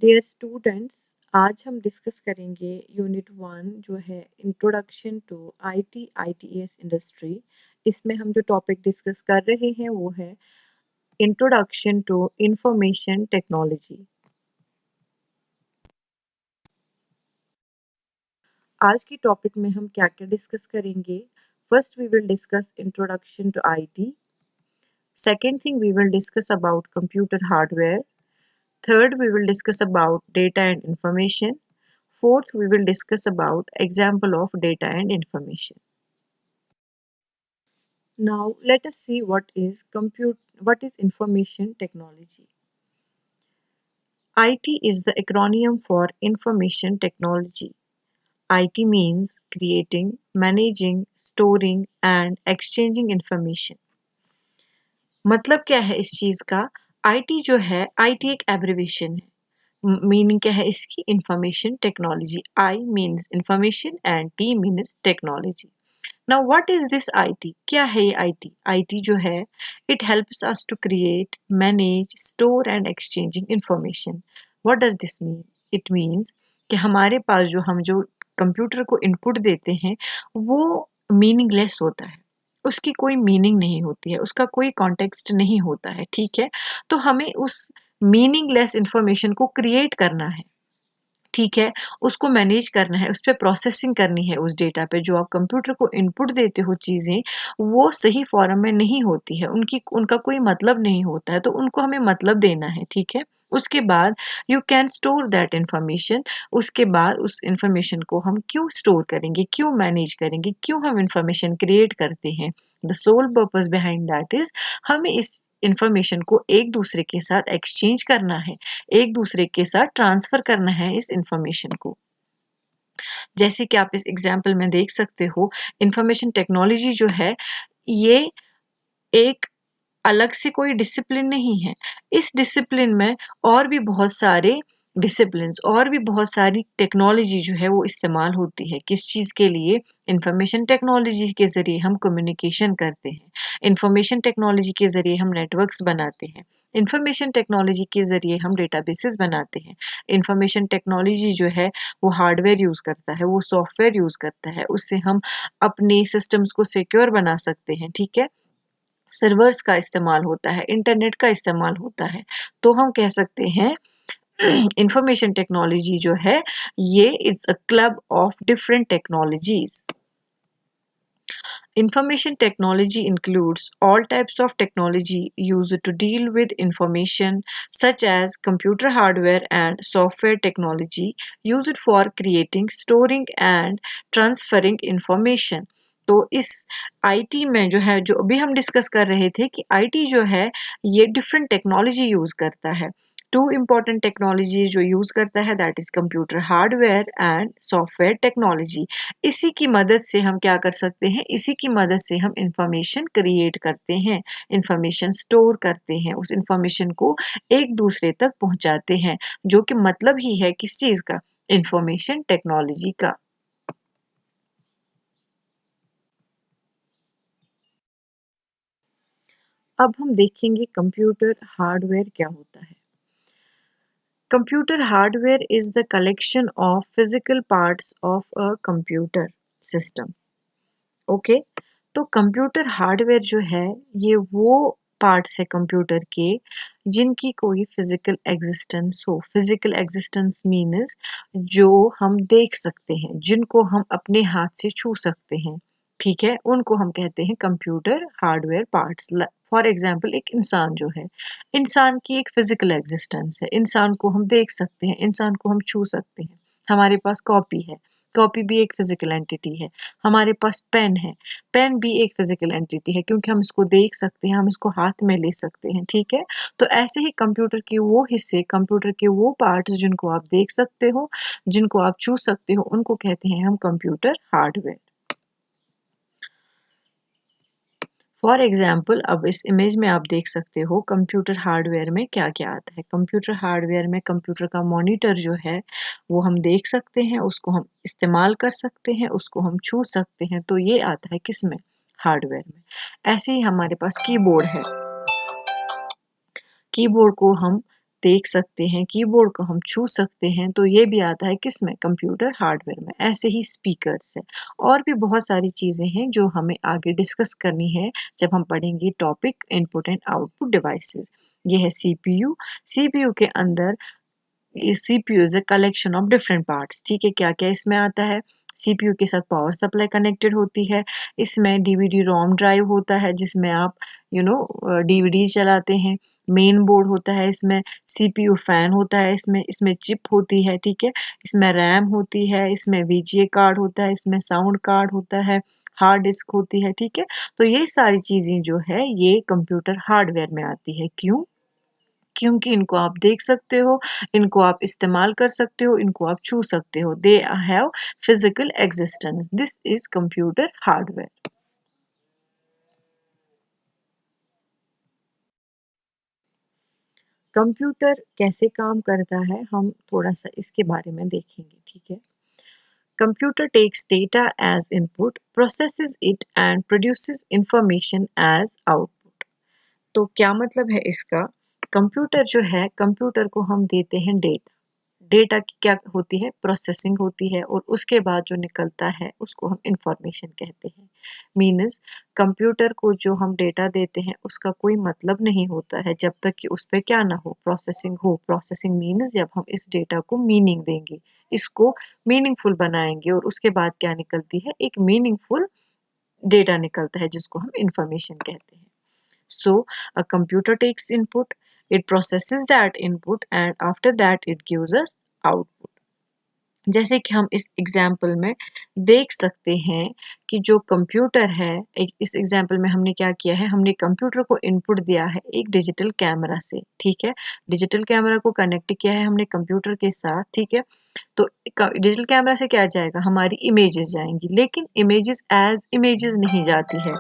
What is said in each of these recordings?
Dear students, आज हम discuss करेंगे यूनिट 1 जो है introduction to IT ITES industry. इसमें हम जो टॉपिक डिस्कस कर रहे हैं वो है इंट्रोडक्शन टू इंफॉर्मेशन टेक्नोलॉजी। आज की टॉपिक में हम क्या क्या डिस्कस करेंगे? First we will discuss introduction to IT. Second thing we will discuss about computer hardware. Third, we will discuss about data and information. Fourth, we will discuss about example of data and information. Now, let us see what is information technology. IT is the acronym for information technology. IT means creating, managing, storing and exchanging information. मतलब क्या है इस चीज का? IT जो है, IT एक abbreviation है। मीनिंग क्या है इसकी? Information technology. I means information and T means technology. Now what is this IT? क्या है ये आईटी? आईटी जो है, it helps us to create, manage, store and exchanging information. What does this mean? It means कि हमारे पास जो computer को input देते हैं वो मीनिंगलेस होता है, उसकी कोई मीनिंग नहीं होती है, उसका कोई कॉन्टेक्स्ट नहीं होता है। ठीक है, तो हमें उस मीनिंगलेस इंफॉर्मेशन को क्रिएट करना है। ठीक है, उसको मैनेज करना है, उस पे प्रोसेसिंग करनी है। उस डेटा पे जो आप कंप्यूटर को इनपुट देते हो चीज़ें, वो सही फॉर्म में नहीं होती है, उनका कोई मतलब नहीं होता है, तो उनको हमें मतलब देना है। ठीक है, उसके बाद you can store that information. उसके बाद उस इंफॉर्मेशन को हम क्यों स्टोर करेंगे, क्यों मैनेज करेंगे, क्यों हम इंफॉर्मेशन क्रिएट करते हैं? The sole purpose behind that is हमें इस इंफॉर्मेशन को एक दूसरे के साथ एक्सचेंज करना है, एक दूसरे के साथ ट्रांसफर करना है इस इंफॉर्मेशन को। जैसे कि आप इस एग्जाम्पल में देख सकते हो, इंफॉर्मेशन टेक्नोलॉजी जो है ये एक अलग से कोई डिसिप्लिन नहीं है। इस डिसिप्लिन में और भी बहुत सारे डिसिप्लिन्स और भी बहुत सारी टेक्नोलॉजी जो है वो इस्तेमाल होती है। किस चीज़ के लिए? इंफॉर्मेशन टेक्नोलॉजी के ज़रिए हम कम्युनिकेशन करते हैं, इंफॉर्मेशन टेक्नोलॉजी के ज़रिए हम नेटवर्क्स बनाते हैं, इंफॉर्मेशन टेक्नोलॉजी के ज़रिए हम डेटाबेसेस बनाते हैं। इंफॉर्मेशन टेक्नोलॉजी जो है वो हार्डवेयर यूज़ करता है, वो सॉफ्टवेयर यूज़ करता है, उससे हम अपने सिस्टम्स को सिक्योर बना सकते हैं। ठीक है, सर्वर्स का इस्तेमाल होता है, इंटरनेट का इस्तेमाल होता है। तो हम कह सकते हैं इंफॉर्मेशन टेक्नोलॉजी जो है ये it's a club of different technologies. Information technology includes all types of technology used to deal with information, such as computer hardware and software technology used for creating, storing and transferring information. तो इस IT में जो है, जो अभी हम discuss कर रहे थे कि आईटी जो है ये डिफरेंट टेक्नोलॉजी यूज करता है। टू इम्पॉर्टेंट टेक्नोलॉजी जो यूज करता है that is computer hardware and software technology. इसी की मदद से हम क्या कर सकते हैं? इसी की मदद से हम इंफॉर्मेशन क्रिएट करते हैं, इंफॉर्मेशन स्टोर करते हैं, उस इंफॉर्मेशन को एक दूसरे तक पहुंचाते हैं, जो कि मतलब ही है किस चीज का? इंफॉर्मेशन टेक्नोलॉजी का। अब हम देखेंगे कंप्यूटर हार्डवेयर क्या होता है। Computer hardware is the collection of physical parts of a computer system. Okay, तो कंप्यूटर हार्डवेयर जो है ये वो पार्ट्स है कंप्यूटर के जिनकी कोई फिजिकल एग्जिस्टेंस हो। फिजिकल एग्जिस्टेंस मीन्स जो हम देख सकते हैं, जिनको हम अपने हाथ से छू सकते हैं। ठीक है, उनको हम कहते हैं computer hardware parts. For example, एक इंसान जो है, इंसान की एक फिजिकल एग्जिस्टेंस है, इंसान को हम देख सकते हैं, इंसान को हम छू सकते हैं। हमारे पास कॉपी है, कॉपी भी एक फिजिकल एंटिटी है। हमारे पास पेन है, पेन भी एक फिजिकल एंटिटी है, क्योंकि हम इसको देख सकते हैं, हम इसको हाथ में ले सकते हैं। ठीक है, तो ऐसे ही कंप्यूटर के वो हिस्से, कंप्यूटर के वो पार्ट्स जिनको आप देख सकते हो, जिनको आप छू सकते हो, उनको कहते हैं हम कंप्यूटर हार्डवेयर। फॉर एग्जाम्पल, अब इस इमेज में आप देख सकते हो कंप्यूटर हार्डवेयर में क्या क्या आता है। कंप्यूटर हार्डवेयर में कंप्यूटर का मॉनिटर जो है वो हम देख सकते हैं, उसको हम इस्तेमाल कर सकते हैं, उसको हम छू सकते हैं। तो ये आता है किस में? हार्डवेयर में। ऐसे ही हमारे पास कीबोर्ड है, कीबोर्ड को हम देख सकते हैं, कीबोर्ड को हम छू सकते हैं, तो ये भी आता है किसमें, कंप्यूटर हार्डवेयर में। ऐसे ही स्पीकर्स है और भी बहुत सारी चीज़ें हैं जो हमें आगे डिस्कस करनी है जब हम पढ़ेंगे topic input and output devices. ये है सीपीयू। सीपीयू के अंदर CPU is a collection of different parts. ठीक है, क्या क्या इसमें आता है। सीपीयू के साथ पावर सप्लाई कनेक्टेड होती है। इसमें डीवीडी रोम ड्राइव होता है जिसमें आप डीवीडी चलाते हैं। मेन बोर्ड होता है इसमें। सीपीयू फैन होता है इसमें। इसमें चिप होती है, ठीक है। इसमें रैम होती है। इसमें वीजीए कार्ड होता है। इसमें साउंड कार्ड होता है। हार्ड डिस्क होती है, ठीक है। तो ये सारी चीजें जो है ये कंप्यूटर हार्डवेयर में आती है। क्यों? क्योंकि इनको आप देख सकते हो, इनको आप इस्तेमाल कर सकते हो, इनको आप छू सकते हो। They have physical existence. This is computer hardware. Computer कैसे काम करता है, हम थोड़ा सा इसके बारे में देखेंगे, ठीक है। Computer takes data as input, processes it and produces information as output. तो क्या मतलब है इसका? कंप्यूटर जो है, कंप्यूटर को हम देते हैं डेटा। डेटा की क्या होती है, प्रोसेसिंग होती है, और उसके बाद जो निकलता है उसको हम इंफॉर्मेशन कहते हैं। मीन्स कंप्यूटर को जो हम डेटा देते हैं उसका कोई मतलब नहीं होता है जब तक कि उस पर क्या ना हो, प्रोसेसिंग हो। प्रोसेसिंग मीन्स जब हम इस डेटा को मीनिंग देंगे, इसको मीनिंगफुल बनाएंगे, और उसके बाद क्या निकलती है, एक मीनिंगफुल डेटा निकलता है जिसको हम इंफॉर्मेशन कहते हैं। So a computer takes input, it processes that input, and after that it gives us output. जैसे कि हम इस एग्जाम्पल में देख सकते हैं कि जो कंप्यूटर है, इस एग्जाम्पल में हमने क्या किया है, हमने कंप्यूटर को इनपुट दिया है एक डिजिटल कैमरा से, ठीक है। डिजिटल कैमरा को कनेक्ट किया है हमने कंप्यूटर के साथ, ठीक है। तो डिजिटल कैमरा से क्या जाएगा, हमारी इमेजेस जाएंगी, लेकिन इमेजेस एज इमेजेस नहीं जाती है।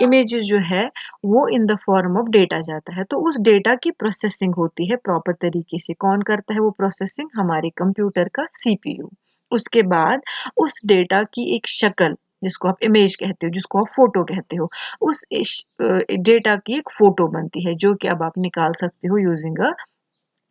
इमेजेस जो है वो in the form of data जाता है। तो उस डेटा की प्रोसेसिंग होती है प्रॉपर तरीके से। कौन करता है वो प्रोसेसिंग? हमारे कंप्यूटर का सीपीयू। उसके बाद उस डेटा की एक शक्ल, जिसको आप इमेज कहते हो, जिसको आप फोटो कहते हो, उस डेटा की एक फोटो बनती है जो कि अब आप निकाल सकते हो यूजिंग अ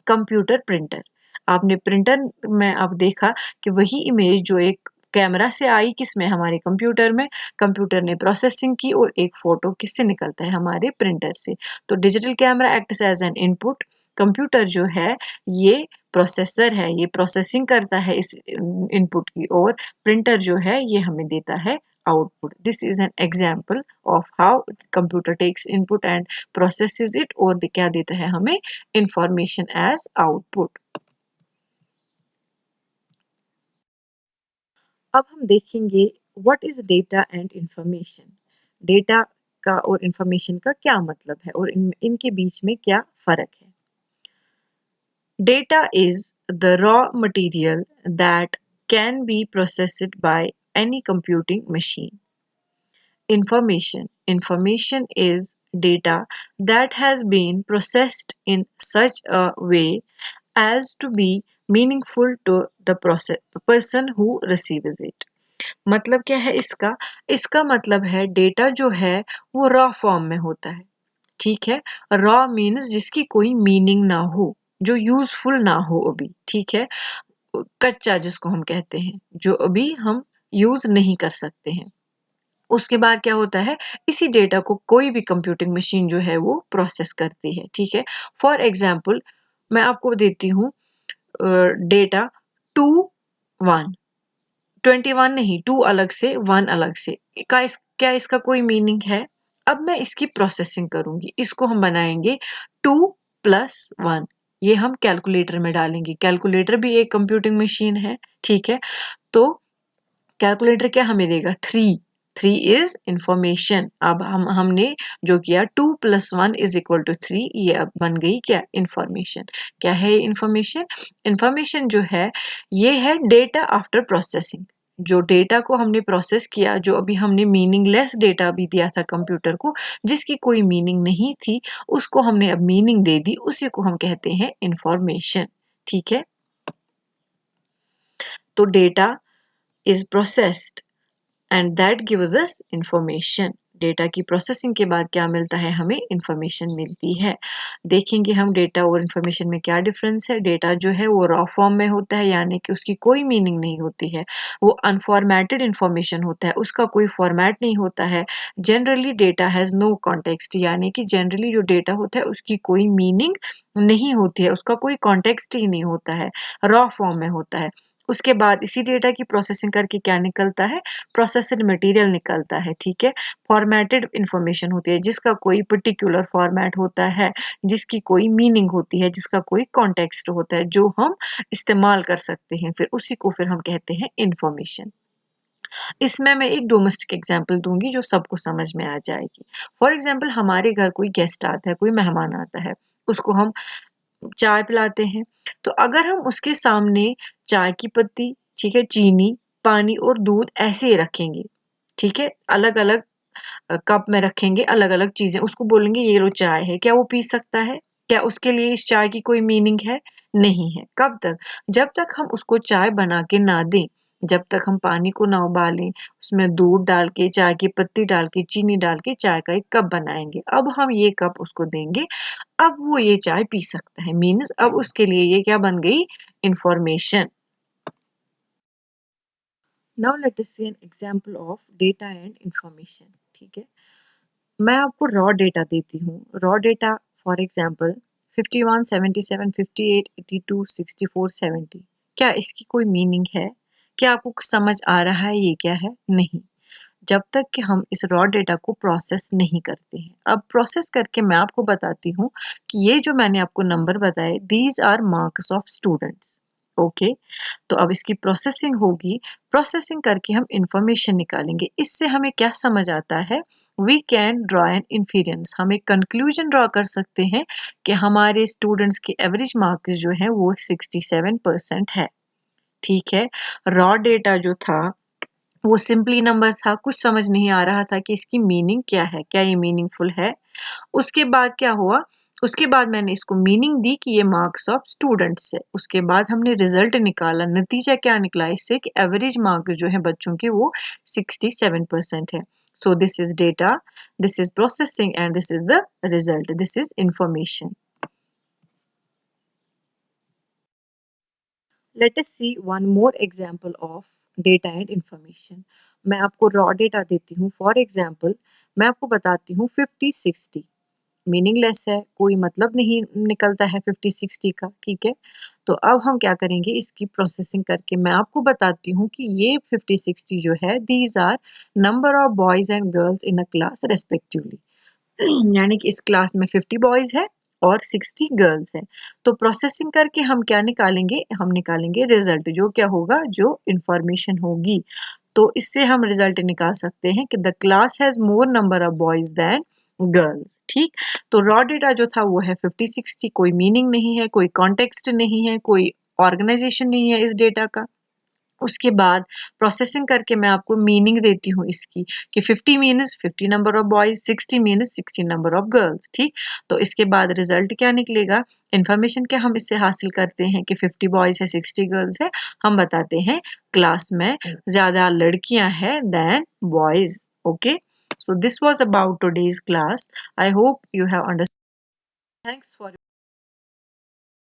कंप्यूटर प्रिंटर। आपने प्रिंटर में अब देखा कि वही इमेज जो एक कैमरा से आई, किसमें, हमारे कंप्यूटर में, कंप्यूटर ने प्रोसेसिंग की और एक फोटो किससे निकलता है, हमारे प्रिंटर से। तो digital camera acts as an input. Computer जो है ये प्रोसेसर है, ये प्रोसेसिंग करता है इस इनपुट की, और प्रिंटर जो है ये हमें देता है output. This is an example of how computer takes input and processes it, और क्या देता है हमें, इंफॉर्मेशन एज आउटपुट। अब हम देखेंगे what is data and information. Data का और इंफॉर्मेशन का क्या मतलब है, और इनके बीच में क्या फर्क है। Data is the raw material that can be processed by any computing machine. Information is data that has been processed in such a way as to be meaningful to the person who receives it. मतलब क्या है इसका? इसका मतलब है data जो है वो रॉ फॉर्म में होता है, ठीक है। रॉ मीन्स जिसकी कोई मीनिंग ना हो, जो यूजफुल ना हो अभी, ठीक है। कच्चा जिसको हम कहते हैं, जो अभी हम यूज नहीं कर सकते हैं। उसके बाद क्या होता है, इसी डेटा को कोई भी कंप्यूटिंग मशीन जो है वो प्रोसेस करती है, ठीक है। फॉर एग्जाम्पल मैं आपको देती हूँ डेटा 2 1, 21 नहीं, 2 अलग से 1 अलग से, क्या इसका कोई मीनिंग है? अब मैं इसकी प्रोसेसिंग करूंगी, इसको हम बनाएंगे 2 + 1। ये हम कैलकुलेटर में डालेंगे। कैलकुलेटर भी एक कंप्यूटिंग मशीन है, ठीक है। तो कैलकुलेटर क्या हमें देगा, 3। 3 इज इंफॉर्मेशन। अब हमने जो किया 2 + 1 = 3, ये अब बन गई क्या, इंफॉर्मेशन। क्या है इंफॉर्मेशन? इंफॉर्मेशन जो है ये है डेटा आफ्टर प्रोसेसिंग। जो डेटा को हमने प्रोसेस किया, जो अभी हमने मीनिंगलेस डेटा भी दिया था कंप्यूटर को, जिसकी कोई मीनिंग नहीं थी, उसको हमने अब मीनिंग दे दी, उसी को हम कहते हैं इंफॉर्मेशन, ठीक है। तो data is processed and that gives us information. Data की प्रोसेसिंग के बाद क्या मिलता है, हमें इंफॉर्मेशन मिलती है। देखेंगे हम डेटा और इंफॉर्मेशन में क्या डिफरेंस है। डेटा जो है वो रॉ फॉर्म में होता है, यानी कि उसकी कोई मीनिंग नहीं होती है। वो अनफॉर्मेटेड इंफॉर्मेशन होता है, उसका कोई फॉर्मेट नहीं होता है। Generally data has no context, यानी कि जनरली जो डेटा होता है उसकी कोई मीनिंग नहीं होती है, उसका कोई कॉन्टेक्स्ट ही नहीं होता है, रॉ फॉर्म में होता है। उसके बाद इसी डेटा की प्रोसेसिंग करके क्या निकलता है, प्रोसेस्ड मटेरियल निकलता है। ठीक है, फॉर्मेटेड इंफॉर्मेशन होती है जिसका कोई पर्टिकुलर फॉर्मेट होता है, जिसकी कोई मीनिंग होती है, जिसका कोई कॉन्टेक्स्ट होता है, जो हम इस्तेमाल कर सकते हैं, फिर उसी को फिर हम कहते हैं इंफॉर्मेशन। इसमें मैं एक डोमेस्टिक एग्जांपल दूंगी जो सबको समझ में आ जाएगी। फॉर एग्जांपल, हमारे घर कोई गेस्ट आता है, कोई मेहमान आता है, उसको हम चाय पिलाते हैं। तो अगर हम उसके सामने चाय की पत्ती, ठीक है, चीनी, पानी और दूध ऐसे ही रखेंगे, ठीक है, अलग अलग कप में रखेंगे, अलग अलग चीजें, उसको बोलेंगे ये लो चाय है, क्या वो पी सकता है? क्या उसके लिए इस चाय की कोई मीनिंग है? नहीं है। कब तक? जब तक हम उसको चाय बना के ना दें, जब तक हम पानी को ना उबालें, उसमें दूध डाल के, चाय की पत्ती डाल के, चीनी डाल के चाय का एक कप बनाएंगे। अब हम ये कप उसको देंगे, अब वो ये चाय पी सकता है, मीन्स अब उसके लिए ये क्या बन गई, information. Now let us see an example of data and information. ठीक है, मैं आपको रॉ डेटा देती हूँ। Raw data for example 51, 77, 58, 82, 64, 70। क्या इसकी कोई मीनिंग है? क्या आपको समझ आ रहा है ये क्या है? नहीं, जब तक कि हम इस रॉ डेटा को प्रोसेस नहीं करते हैं। अब प्रोसेस करके मैं आपको बताती हूँ कि ये जो मैंने आपको नंबर बताए, these are marks of students. Okay, तो अब इसकी प्रोसेसिंग होगी। प्रोसेसिंग करके हम इंफॉर्मेशन निकालेंगे। इससे हमें क्या समझ आता है, we can draw an inference, हम एक कंक्लूजन ड्रॉ कर सकते हैं कि हमारे स्टूडेंट्स के एवरेज मार्क्स जो है वो 67% है। ठीक है, रॉ डेटा जो था वो सिंपली नंबर था, कुछ समझ नहीं आ रहा था कि इसकी मीनिंग क्या है, क्या ये मीनिंगफुल है। उसके बाद क्या हुआ, उसके बाद मैंने इसको मीनिंग दी कि ये मार्क्स ऑफ स्टूडेंट्स है। उसके बाद हमने रिजल्ट निकाला, नतीजा क्या निकला इससे कि एवरेज मार्क्स जो है बच्चों के वो 67% है। So this is data, this is processing and this is the result, this is information. Let us see one more example of data and information. मैं आपको रॉ डेटा देती हूँ। फॉर एग्जांपल, मैं आपको बताती हूँ 50-60 मीनिंगलेस है, कोई मतलब नहीं निकलता है 50-60 का। ठीक है, तो अब हम क्या करेंगे, इसकी प्रोसेसिंग करके मैं आपको बताती हूँ कि ये 50-60 जो है, these are number of boys and girls in a class respectively. यानी कि इस क्लास में 50 बॉयज है और 60 गर्ल्स है। तो प्रोसेसिंग करके हम क्या निकालेंगे, हम निकालेंगे रिजल्ट, जो क्या होगा, जो इंफॉर्मेशन होगी। तो इससे हम रिजल्ट निकाल सकते हैं कि the class has more number of boys than girls. ठीक, तो रॉ डेटा जो था वो है 50-60, कोई मीनिंग नहीं है, कोई कॉन्टेक्स्ट नहीं है, कोई ऑर्गेनाइजेशन नहीं है इस डेटा का। उसके बाद प्रोसेसिंग करके मैं आपको मीनिंग देती हूँ इसकी कि 50 means 50 number of boys, 60 means 60 number of girls. ठीक, तो इसके बाद रिजल्ट क्या निकलेगा, इन्फॉर्मेशन क्या हम इससे हासिल करते हैं कि 50 बॉयज है, 60 गर्ल्स है। हम बताते हैं क्लास में ज्यादा लड़कियां हैं than boys. Okay, so this was about today's class. I hope you have understood. Thanks for